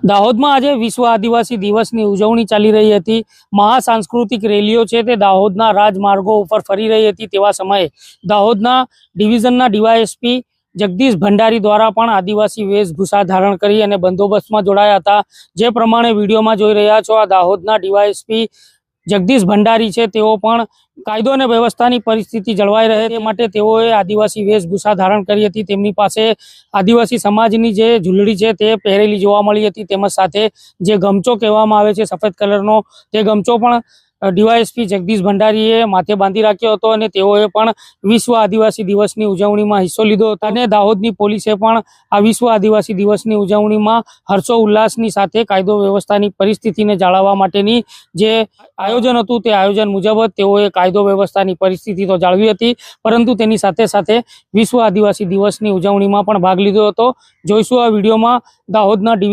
દાહોદમાં આજે વિશ્વ આદિવાસી દિવસની ઉજવણી ચાલી રહી હતી। મહાસાંસ્કૃતિક રેલીઓ છે તે દાહોદના રાજમાર્ગો ઉપર ફરી રહી હતી। તેવા સમયે દાહોદના ડિવિઝનના ડીવાયએસપી જગદીશ ભંડારી દ્વારા પણ આદિવાસી વેશભૂષા ધારણ કરી અને બંદોબસ્તમાં જોડાયા હતા। જે પ્રમાણે વિડીયોમાં જોઈ રહ્યા છો, આ દાહોદના ડીવાયએસપી જગદીશ ભંડારી છે તેઓ પણ કાયદો અને વ્યવસ્થાની પરિસ્થિતિ જળવાઈ રહે તે માટે તેઓએ આદિવાસી વેશભૂષા ધારણ કરી હતી। તેમની પાસે આદિવાસી સમાજની જે ઝૂલડી છે તે પહેરેલી જોવા મળી હતી, તેમજ સાથે જે ગમચો કહેવામાં આવે છે સફેદ કલરનો, તે ગમચો પણ ડીવાયએસપી જગદીશ ભંડારીએ માથે બાંધી રાખ્યો હતો અને તેઓએ પણ વિશ્વ આદિવાસી દિવસની ઉજવણીમાં હિસ્સો લીધો હતો। અને દાહોદની પોલીસે પણ આ વિશ્વ આદિવાસી દિવસની ઉજવણીમાં હર્ષો ઉલ્લાસની સાથે કાયદો વ્યવસ્થાની પરિસ્થિતિને જાળવવા માટેની જે આયોજન હતું તે આયોજન મુજબ તેઓએ કાયદો વ્યવસ્થાની પરિસ્થિતિ તો જાળવી હતી, પરંતુ તેની સાથે સાથે વિશ્વ આદિવાસી દિવસની ઉજવણીમાં પણ ભાગ લીધો હતો। જોઈશું આ વિડીયોમાં દાહોદના